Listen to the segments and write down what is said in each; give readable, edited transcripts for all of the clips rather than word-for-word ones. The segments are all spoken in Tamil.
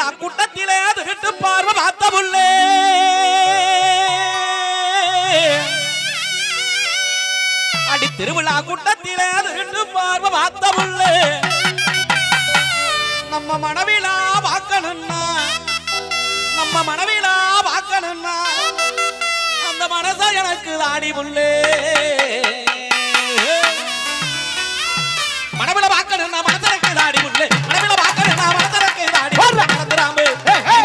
திருவிழா கூட்டத்திலே திருட்டு பார்வை பார்த்த புள்ளே அடி திருவிழா கூட்டத்திலே திருட்டு பார்வை பார்த்த புள்ளே நம்ம மனவிழா பார்க்கணும்னா நம்ம மனவிழா பார்க்கணும்னா அந்த மனச எனக்கு தாடி புள்ளே மனவிழா பார்க்கணும்னா மனசனுக்கு தாடி புள்ளே மனவிழா பார்க்கணும்னா மனசனுக்கு தாடி மறந்துடாம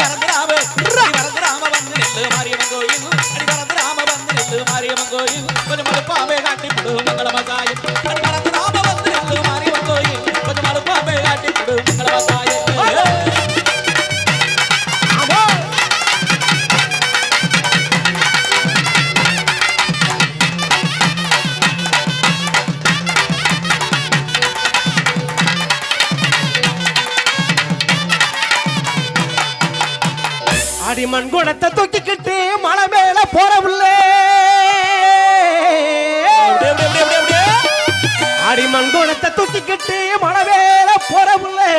மறந்துடாம வந்து நெல்லு மாரியம்மன் கோயில் அடி மறந்துடாம வந்து நெல்லு மாரியம்மன் கோயில் கொஞ்சம் மறுப்பாவே காட்டி விடும் மங்கள மசாயம் அடி மறந்துடாம வந்து நெல்லு மாரியம்மன் கோயில் கொஞ்சம் மறுப்பாவே காட்டி விடும் மங்கள மசாயம் அடி மண் குடத்தை தூக்கிக்கிட்டு மலை மேல போறவுள்ளே அடி மண் குடத்தை தூக்கிக்கிட்டு மலை மேல போறவுள்ளே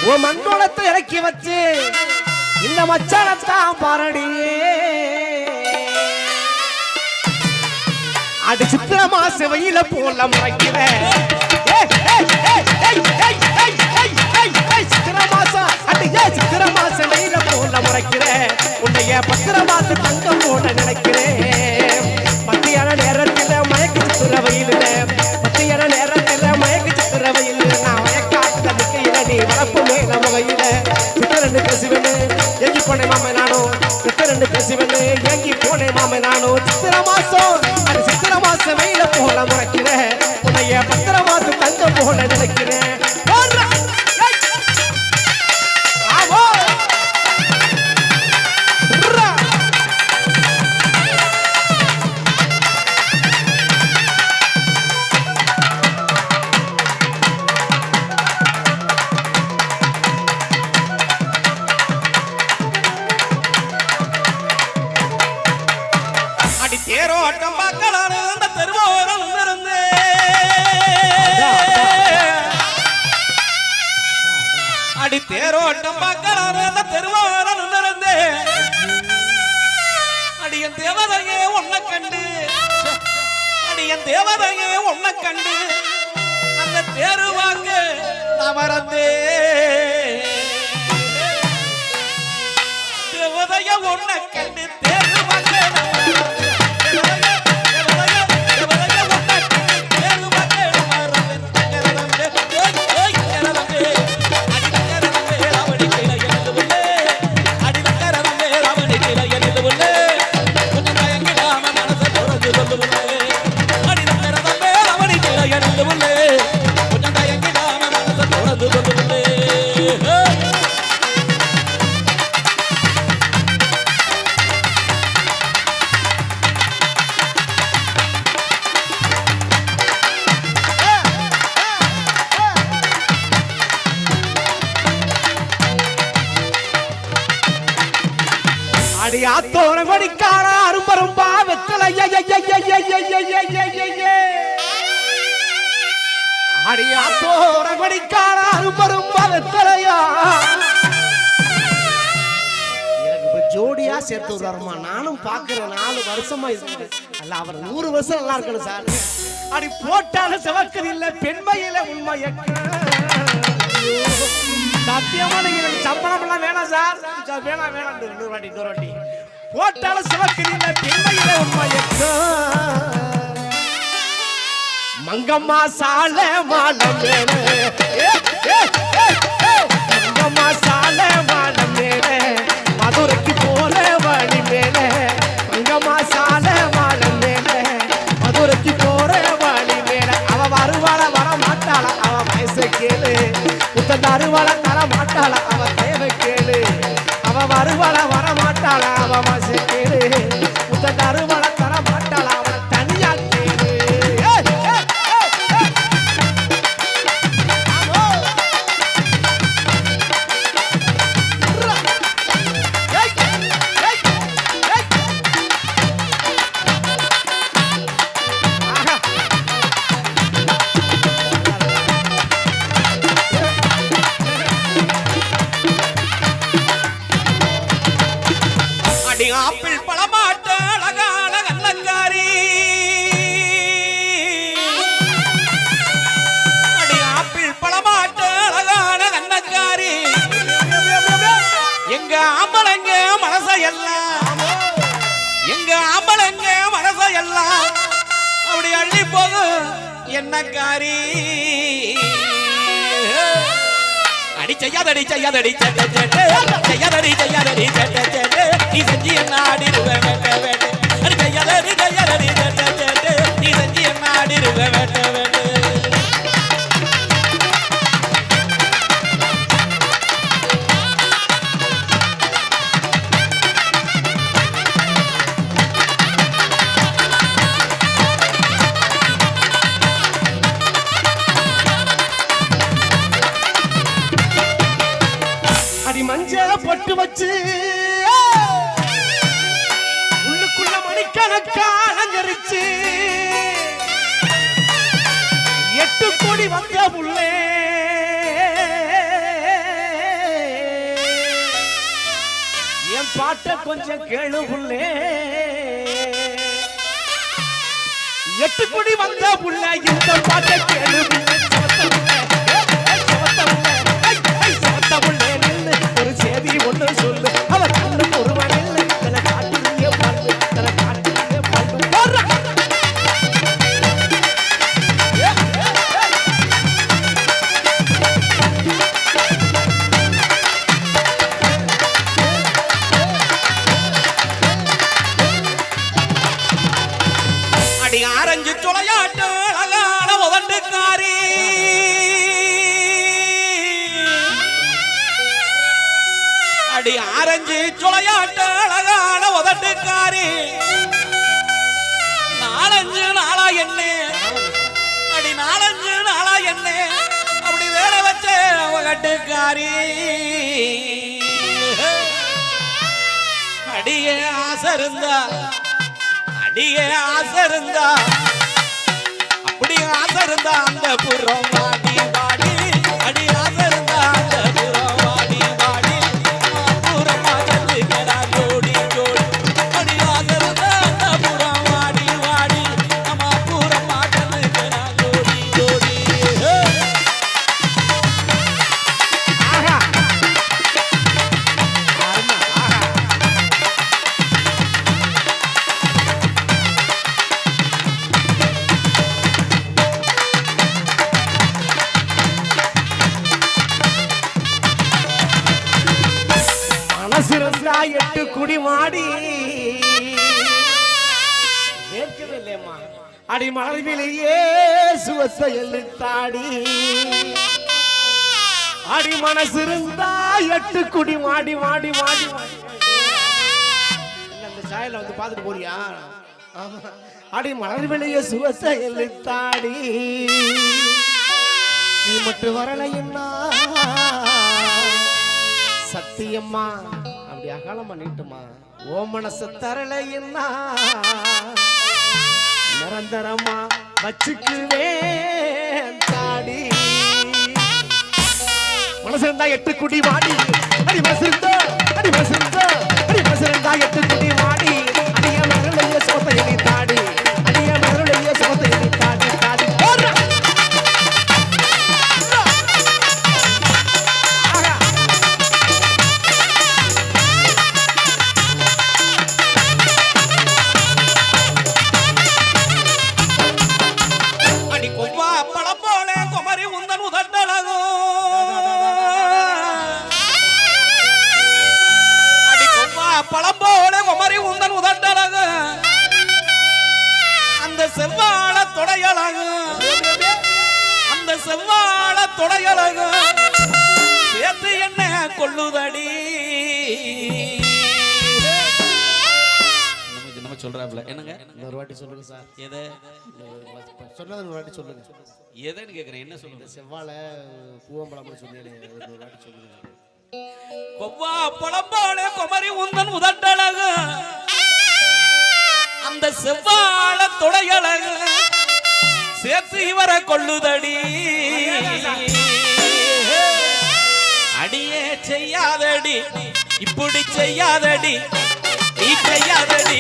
ஓ மண் குடத்தை இறக்கி வச்சு இந்த மச்சானத்தான் பாரடி அடி சித்திர மாச வெயில போல முறைக்கிற சித்திர மாசம் அடி சித்திர மாச வெயில போல முறைக்கிற உன்னைய பத்திர மாச தங்கம் போல நினைக்கிறேன் மத்தியான நேரத்தில் மயக்க சித்திர வெயில மத்தியான நேரத்தில் மயக்க சித்திர வெயில் நான் மயக்காத்த நிக்கையில நீ வளர்ப்பு மேல முகையில சித்திரண்டு பேசுவேன்னு ஏங்கி போனேன் மாம நானும் சித்திரண்டு பேசுவேன்னு ஏங்கி போனேன் மாம நானும் சித்திர மாசம் அது சித்திர மாச வெயில போல முறைக்கிற உன்னைய பத்திர மாச தங்கம் போல நினைக்கிறேன் தேரோட்டம் பார்க்கலான்னு அந்த தெருவோரம் இருந்து அடி தேரோட்டம் பார்க்கலான்னு அந்த தெருவோரம் இருந்து அடி என் தேவதையே ஒன்ன கண்டு அடி என் தேவதையே ஒன்ன கண்டு அந்த தேருவாங்க நான் மறந்தே தேவதைய ஒன்ன கண்டு தேருவாங்க அடியாத்தோர கொடிக்கார அரும்பரும்பா வெத்தலை அடியாத்தோர கொடிக்கார அரும்பரும்பா வெத்தலையா எனக்கு ஜோடியா சேர்த்து விடுறாருமா நானும் பாக்குறேன் 4 வருஷமா இருக்கு அல்ல அவர் 100 வருஷம் நல்லா இருக்கணும் சார் அடி போட்டாலும் சிவக்கது இல்ல பெண்மையில உண்மை சத்தியமா நீங்க சம்பளம் எல்லாம் வேணாம் சார் வேணாம் இன்னொரு வாட்டி போட்டாலும் சிவக்கதில்ல பெண்மையில உண்மை மங்கம்மா சால மாடம் மேல மங்கம்மா சால மாடம் மேல மதுரைக்கு போற வழி மேல மங்கம்மா சால மாடம் மேல மதுரைக்கு போற வழி மேல அவ வருவாள வர மாட்டாள அவ வயசை கேளு அருவாள தர மாட்டாள அவ தேவை கேளு அவ வருவாள வர மாட்டாள அவ வயசை கேளு அருவாள தர மாட்டாள அவ தனியா கேளு பழமாட்ட அழகான கண்ணங்காரி அடி ஆப்பிள் பழமாட்ட அழகான கண்ணங்காரி எங்க ஆம்பளைங்க மனசையெல்லாம் எங்க ஆம்பளைங்க மனசையெல்லாம் அப்படி அள்ளி போகும் என்னக்காரி அடி செய்யாதடி செய்யாதடி சேட்ட சேட்டு செய்யாதடி செய்யாதடி சேட்ட சேட்டு நீ செஞ்சு என்ன ஆடிடுவ வேட்ட வேட்டு அடி செய்யாதடி செய்யாதடி சேட்ட சேட்டு நீ செஞ்சு என்ன ஆடிடுவ வேட்ட வேட்டு பொட்டு வச்சு உள்ளுக்குள்ள மணிக்கணக்கா அலங்கரிச்சு 8 கோடி வந்த புள்ளே என் பாட்ட கொஞ்சம் கேளு புள்ளே 8 கோடி வந்த புள்ள இந்த பாட்ட கேளு ஒரு சேதி ஒன்று சொல்லு அவ கண்ணு ஒருவனில் தன காட்டிலேயே பாட்டு தன காட்டிலேயே பாட்டு அடி ஆரஞ்சு சுளையாட்டு அழகான உதண்டுக்காரி அடி ஆரஞ்சு சுளையாட்ட அழகான உதட்டுக்காரி 4-5 நாளா என்ன அடி 4-5 நாளா என்ன அப்படி வேற வச்ச உதட்டுக்காரி அடியே ஆசை இருந்தா அடியே ஆசை இருந்தா அப்படி ஆசை இருந்தா அந்த புறம் வாடி வாடி அடி ஆசை இருந்தா அந்த புறம் வாடி வாடி மனசிருந்தா 8 குடி மாடி ஏற்கவே இல்லையம்மா அடி மலர்விலேயே சுவத்தை எழுத்தாடி அடி மனசிருந்தா 8 குடி மாடி மாடி மாடி அந்த சாயல வந்து பார்த்துட்டு போறியா அடி மலர்விலேயே சுவத்தை எழுத்தாடி நீ மட்டும் வரலைன்னா சத்தியம்மா அப்படி அகலமா நீட்டுமா ஓ மனசு தரலைன்னா நிரந்தரமா வச்சுக்குவேன் தாடி மனசு இருந்தா 8 குடி மாடி அடி மனசு இருந்தா அடி மனசு இருந்தா அடி மனசு இருந்தா 8 குடி மாடி அடிய மருளைய சோத்தை நீ தாடி அடிய மருளைய சோத்தை நீ தாடி தாடி பழம்போல குமரி உந்தன் உதட்டழகு அந்த செவ்வாழ தொடையழகு அந்த செவ்வாழ தொடையழகு சேர்த்து என்ன கொள்ளுதடி நம்ம சொல்றாப்ல என்னங்க ஒரு வாட்டி சொல்லுங்க சார் எதை சொன்னது ஒரு வாட்டி சொல்லுங்க எதைன்னு கேக்குறேன் என்ன சொல்லுங்க செவ்வாழை பூவம்பழம்னு சொன்னீங்க ஒரு வாட்டி சொல்லுங்க கொவ்வா பழம்போல குமரி உந்தன் உதட்டழகு அந்த செவ்வாழ தொடையழகு சேர்த்து இவரை கொள்ளுதடி அடியே செய்யாதடி இப்படி செய்யாதடி நீ செய்யாதடி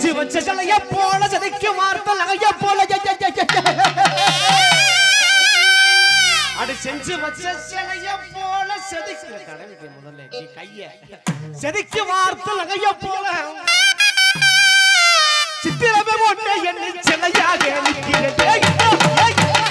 செஞ்சு வச்ச சிலைய போல செதுக்கும் வார்த்தை நகைய போல அடி செஞ்சு வச்ச சிலைய போல செதுக்கிற கடவுளுக்கு முதல்ல நீ கைய செதுக்கி வார்த்தை நகைய போல சித்திரமே போட்ட என்ன சிலையாக நிற்கிறது